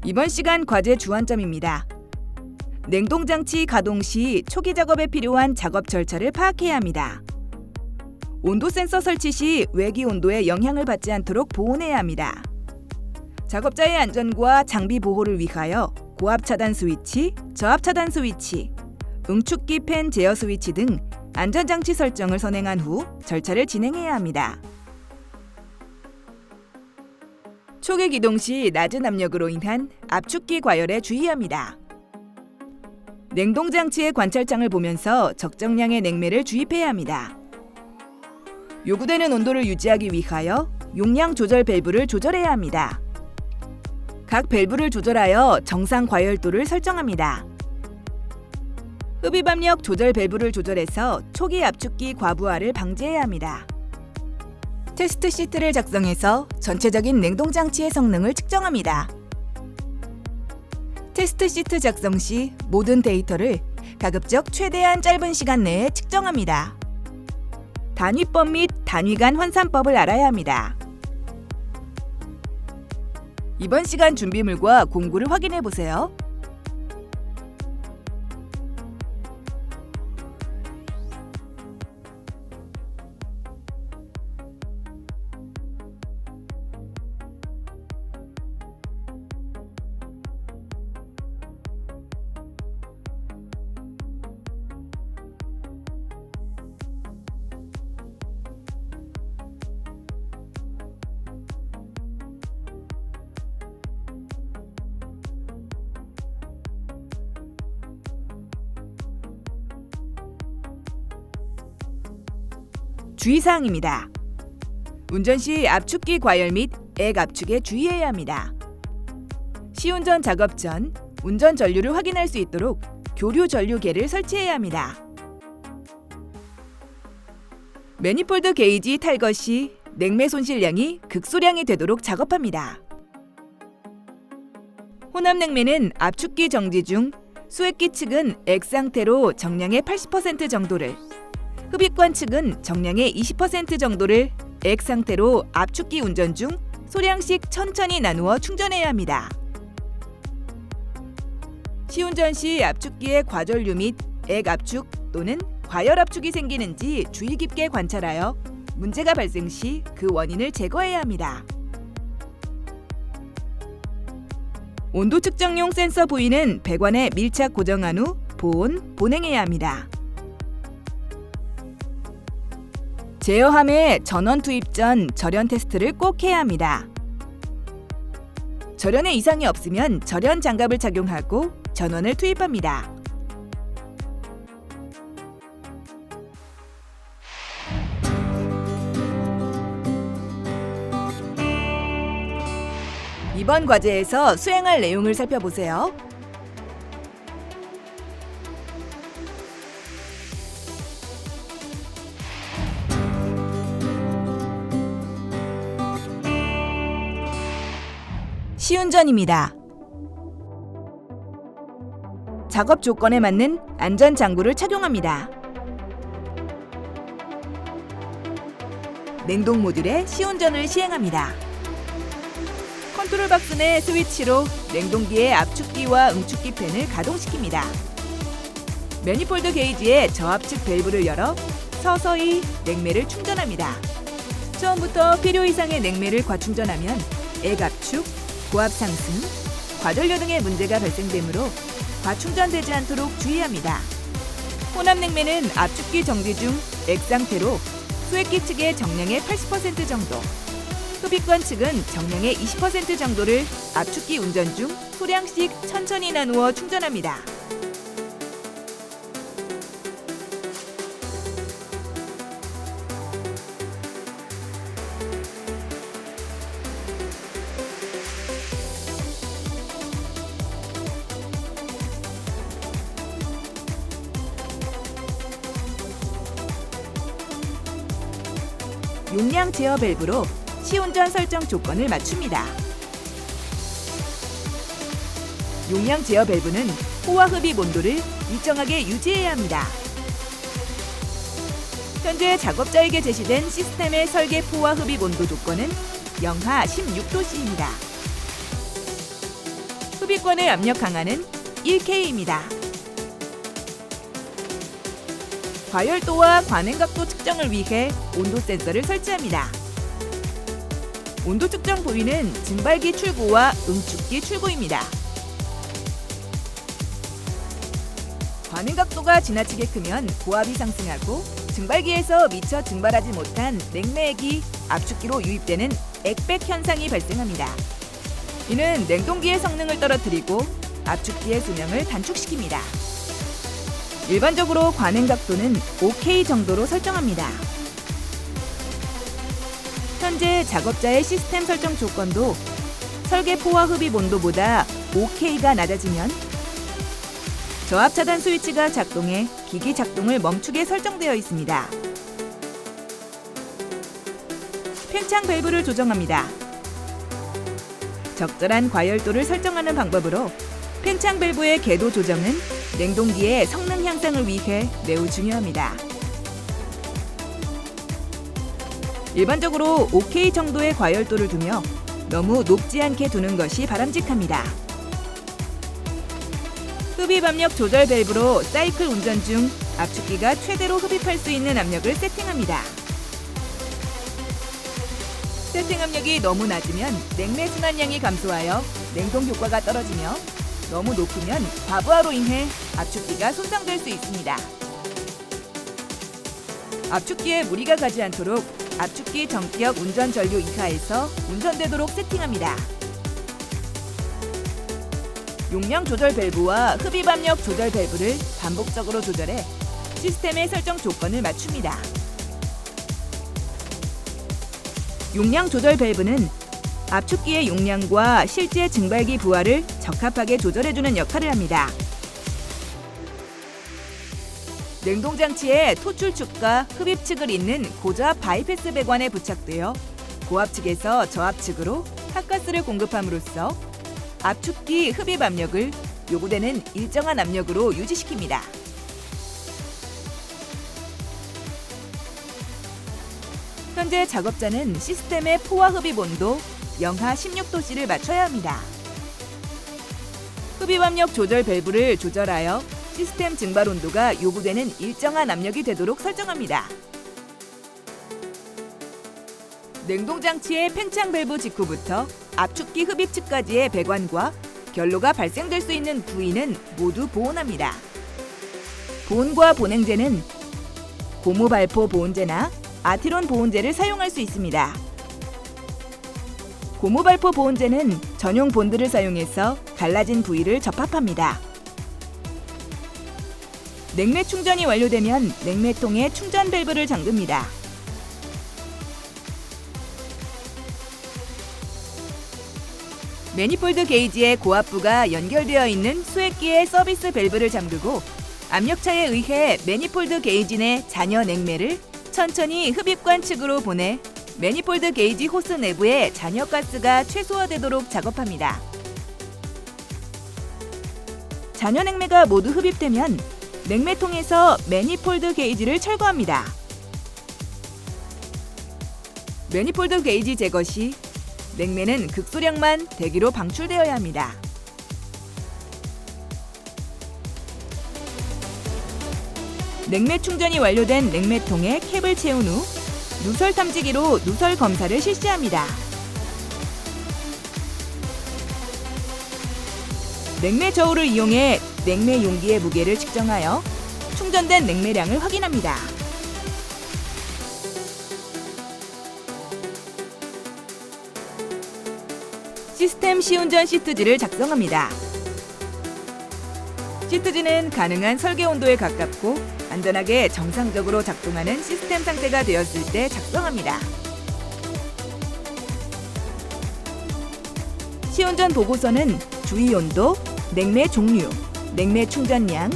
이번 시간 과제 주안점입니다. 냉동장치 가동 시 초기 작업에 필요한 작업 절차를 파악해야 합니다. 온도 센서 설치 시 외기 온도에 영향을 받지 않도록 보온해야 합니다. 작업자의 안전과 장비 보호를 위하여 고압 차단 스위치, 저압 차단 스위치, 응축기 팬 제어 스위치 등 안전장치 설정을 선행한 후 절차를 진행해야 합니다. 초기 기동 시 낮은 압력으로 인한 압축기 과열에 주의합니다. 냉동장치의 관찰창을 보면서 적정량의 냉매를 주입해야 합니다. 요구되는 온도를 유지하기 위하여 용량 조절 밸브를 조절해야 합니다. 각 밸브를 조절하여 정상 과열도를 설정합니다. 흡입 압력 조절 밸브를 조절해서 초기 압축기 과부하를 방지해야 합니다. 테스트 시트를 작성해서 전체적인 냉동장치의 성능을 측정합니다. 테스트 시트 작성 시 모든 데이터를 가급적 최대한 짧은 시간 내에 측정합니다. 단위법 및 단위 간 환산법을 알아야 합니다. 이번 시간 준비물과 공구를 확인해 보세요. 주의사항입니다. 운전 시 압축기 과열 및 액 압축에 주의해야 합니다. 시운전 작업 전 운전 전류를 확인할 수 있도록 교류 전류계를 설치해야 합니다. 매니폴드 게이지 탈거 시 냉매 손실량이 극소량이 되도록 작업합니다. 혼합 냉매는 압축기 정지 중 수액기 측은 액 상태로 정량의 80% 정도를, 흡입관 측은 정량의 20% 정도를 액 상태로 압축기 운전 중 소량씩 천천히 나누어 충전해야 합니다. 시운전 시 압축기의 과전류 및 액 압축 또는 과열 압축이 생기는지 주의 깊게 관찰하여 문제가 발생 시 그 원인을 제거해야 합니다. 온도 측정용 센서 부위는 배관에 밀착 고정한 후 보냉해야 합니다. 제어함에 전원 투입 전 절연 테스트를 꼭 해야 합니다. 절연에 이상이 없으면 절연 장갑을 착용하고 전원을 투입합니다. 이번 과제에서 수행할 내용을 살펴보세요. 시운전입니다. 작업 조건에 맞는 안전 장구를 착용합니다. 냉동 모듈에 시운전을 시행합니다. 컨트롤 박스 내 스위치로 냉동기의 압축기와 응축기 팬을 가동시킵니다. 매니폴드 게이지의 저압측 밸브를 열어 서서히 냉매를 충전합니다. 처음부터 필요 이상의 냉매를 과충전하면 액 압축, 고압 상승, 과전류 등의 문제가 발생되므로 과충전되지 않도록 주의합니다. 혼합 냉매는 압축기 정지 중 액 상태로 수액기 측의 정량의 80% 정도, 흡입관 측은 정량의 20% 정도를 압축기 운전 중 소량씩 천천히 나누어 충전합니다. 용량 제어 밸브로 시운전 설정 조건을 맞춥니다. 용량 제어 밸브는 포화 흡입 온도를 일정하게 유지해야 합니다. 현재 작업자에게 제시된 시스템의 설계 포화 흡입 온도 조건은 영하 16도씨입니다. 흡입권을 압력 강화는 1K입니다. 과열도와 관행각도 측정을 위해 온도 센서를 설치합니다. 온도 측정 부위는 증발기 출구와 응축기 출구입니다. 관행각도가 지나치게 크면 고압이 상승하고 증발기에서 미처 증발하지 못한 냉매액이 압축기로 유입되는 액백 현상이 발생합니다. 이는 냉동기의 성능을 떨어뜨리고 압축기의 수명을 단축시킵니다. 일반적으로 관행각도는 5K 정도로 설정합니다. 현재 작업자의 시스템 설정 조건도 설계 포화 흡입 온도보다 5K가 낮아지면 저압 차단 스위치가 작동해 기기 작동을 멈추게 설정되어 있습니다. 팽창 밸브를 조정합니다. 적절한 과열도를 설정하는 방법으로 팽창 밸브의 궤도 조정은 냉동기의 성능 향상을 위해 매우 중요합니다. 일반적으로 5K 정도의 과열도를 두며 너무 높지 않게 두는 것이 바람직합니다. 흡입 압력 조절 밸브로 사이클 운전 중 압축기가 최대로 흡입할 수 있는 압력을 세팅합니다. 세팅 압력이 너무 낮으면 냉매 순환량이 감소하여 냉동 효과가 떨어지며 너무 높으면 과부하로 인해 압축기가 손상될 수 있습니다. 압축기에 무리가 가지 않도록 압축기 전격 운전 전류 이하에서 운전되도록 세팅합니다. 용량 조절 밸브와 흡입 압력 조절 밸브를 반복적으로 조절해 시스템의 설정 조건을 맞춥니다. 용량 조절 밸브는 압축기의 용량과 실제 증발기 부하를 적합하게 조절해주는 역할을 합니다. 냉동장치에 토출축과 흡입축을 잇는 고저압 바이패스 배관에 부착되어 고압측에서 저압측으로 핫가스를 공급함으로써 압축기 흡입 압력을 요구되는 일정한 압력으로 유지시킵니다. 현재 작업자는 시스템의 포화 흡입 온도 영하 16도씨를 맞춰야 합니다. 흡입 압력 조절 밸브를 조절하여 시스템 증발 온도가 요구되는 일정한 압력이 되도록 설정합니다. 냉동장치의 팽창 밸브 직후부터 압축기 흡입측까지의 배관과 결로가 발생될 수 있는 부위는 모두 보온합니다. 보온과 보냉제는 고무발포 보온제나 아티론 보온제를 사용할 수 있습니다. 고무발포 보온제는 전용 본드를 사용해서 갈라진 부위를 접합합니다. 냉매 충전이 완료되면 냉매통에 충전 밸브를 잠급니다. 매니폴드 게이지의 고압부가 연결되어 있는 수액기의 서비스 밸브를 잠그고 압력차에 의해 매니폴드 게이지 내 잔여 냉매를 천천히 흡입관 측으로 보내 매니폴드 게이지 호스 내부의 잔여가스가 최소화되도록 작업합니다. 잔여 냉매가 모두 흡입되면 냉매통에서 매니폴드 게이지를 철거합니다. 매니폴드 게이지 제거 시 냉매는 극소량만 대기로 방출되어야 합니다. 냉매 충전이 완료된 냉매통에 캡을 채운 후 누설 탐지기로 누설 검사를 실시합니다. 냉매 저울을 이용해 냉매 용기의 무게를 측정하여 충전된 냉매량을 확인합니다. 시스템 시운전 시트지를 작성합니다. 시트지는 가능한 설계 온도에 가깝고 안전하게 정상적으로 작동하는 시스템 상태가 되었을 때 작성합니다. 시운전 보고서는 주의 온도, 냉매 종류, 냉매 충전량,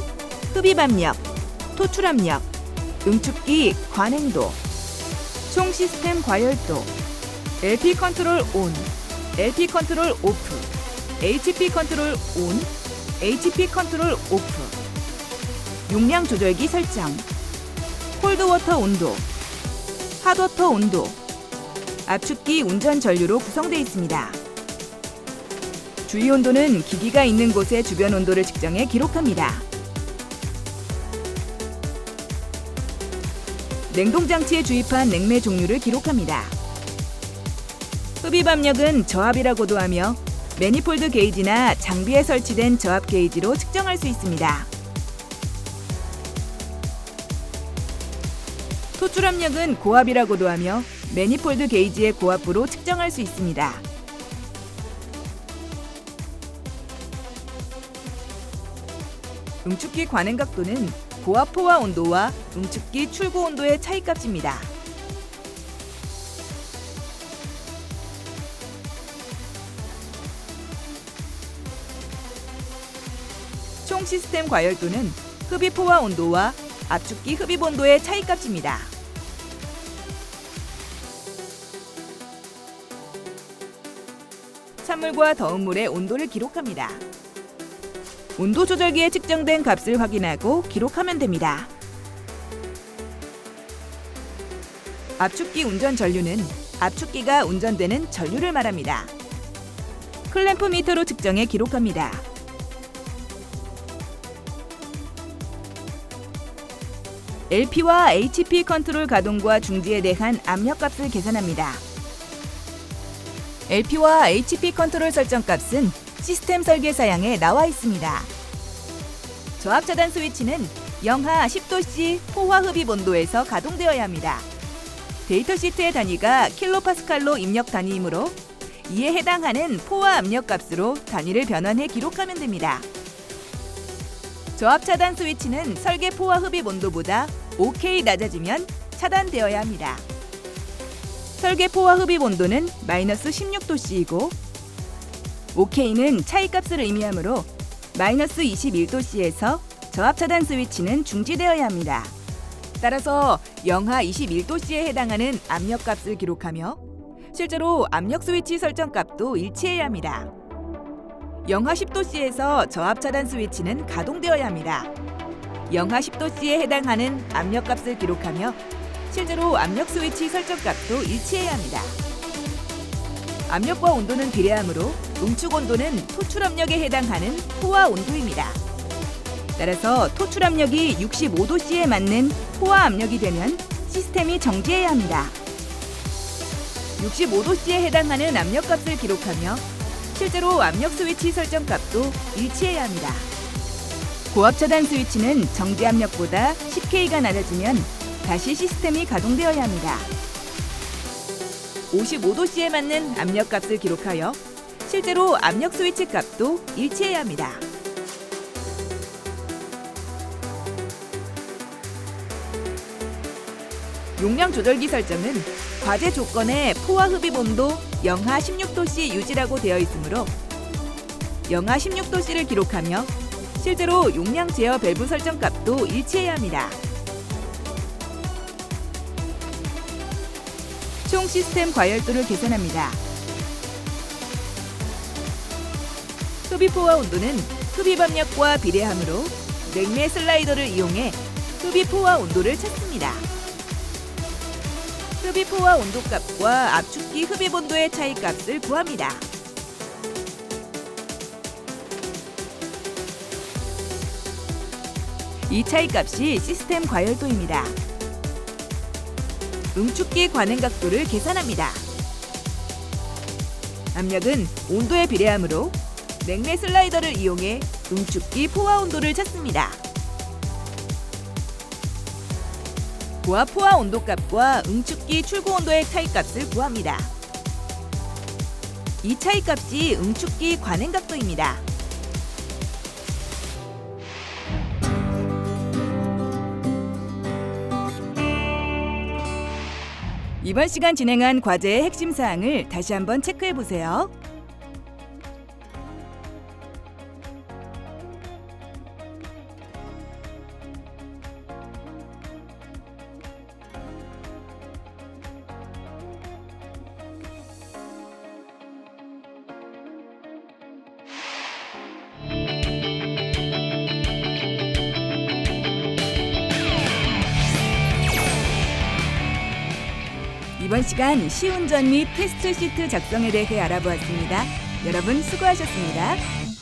흡입 압력, 토출 압력, 응축기 관행도, 총 시스템 과열도, LP 컨트롤 온, LP 컨트롤 오프, HP 컨트롤 온, HP 컨트롤 오프, 용량 조절기 설정, 콜드워터 온도, 핫워터 온도, 압축기 운전 전류로 구성되어 있습니다. 주위 온도는 기기가 있는 곳의 주변 온도를 측정해 기록합니다. 냉동장치에 주입한 냉매 종류를 기록합니다. 흡입 압력은 저압이라고도 하며 매니폴드 게이지나 장비에 설치된 저압 게이지로 측정할 수 있습니다. 토출 압력은 고압이라고도 하며 매니폴드 게이지의 고압부로 측정할 수 있습니다. 응축기 관행 각도는 고압 포화 온도와 응축기 출고 온도의 차이값입니다. 총 시스템 과열도는 흡입 포화 온도와 압축기 흡입 온도의 차이값입니다. 찬물과 더운 물의 온도를 기록합니다. 온도 조절기에 측정된 값을 확인하고 기록하면 됩니다. 압축기 운전 전류는 압축기가 운전되는 전류를 말합니다. 클램프 미터로 측정해 기록합니다. LP와 HP 컨트롤 가동과 중지에 대한 압력값을 계산합니다. LP와 HP 컨트롤 설정값은 시스템 설계 사양에 나와 있습니다. 저압 차단 스위치는 영하 10도씨 포화 흡입 온도에서 가동되어야 합니다. 데이터 시트의 단위가 킬로파스칼로 입력 단위이므로 이에 해당하는 포화 압력 값으로 단위를 변환해 기록하면 됩니다. 저압 차단 스위치는 설계 포화 흡입 온도보다 5K 낮아지면 차단되어야 합니다. 설계 포화 흡입 온도는 마이너스 16도씨이고 5K는 차이값을 의미하므로 마이너스 21도씨에서 저압 차단 스위치는 중지되어야 합니다. 따라서 영하 21도씨에 해당하는 압력값을 기록하며 실제로 압력 스위치 설정값도 일치해야 합니다. 영하 10도씨에서 저압 차단 스위치는 가동되어야 합니다. 영하 10도씨에 해당하는 압력값을 기록하며 실제로 압력 스위치 설정값도 일치해야 합니다. 압력과 온도는 비례하므로 응축 온도는 토출 압력에 해당하는 포화 온도입니다. 따라서 토출 압력이 65도씨에 맞는 포화 압력이 되면 시스템이 정지해야 합니다. 65도씨에 해당하는 압력값을 기록하며 실제로 압력 스위치 설정값도 일치해야 합니다. 고압 차단 스위치는 정지 압력보다 10K가 낮아지면 다시 시스템이 가동되어야 합니다. 55도씨에 맞는 압력값을 기록하여 실제로 압력 스위치 값도 일치해야 합니다. 용량 조절기 설정은 과제 조건에 포화 흡입 온도 영하 16도씨 유지라고 되어 있으므로 영하 16도씨를 기록하며 실제로 용량 제어 밸브 설정 값도 일치해야 합니다. 총 시스템 과열도를 계산합니다. 흡입 포화 온도는 흡입 압력과 비례하므로 냉매 슬라이더를 이용해 흡입 포화 온도를 찾습니다. 흡입 포화 온도값과 압축기 흡입 온도의 차이값을 구합니다. 이 차이값이 시스템 과열도입니다. 응축기 관행 각도를 계산합니다. 압력은 온도에 비례하므로 냉매 슬라이더를 이용해 응축기 포화 온도를 찾습니다. 고압 포화 온도값과 응축기 출고 온도의 차이값을 구합니다. 이 차이값이 응축기 관행 각도입니다. 이번 시간 진행한 과제의 핵심 사항을 다시 한번 체크해 보세요. 이번 시간 시운전 및 테스트 시트 작성에 대해 알아보았습니다. 여러분 수고하셨습니다.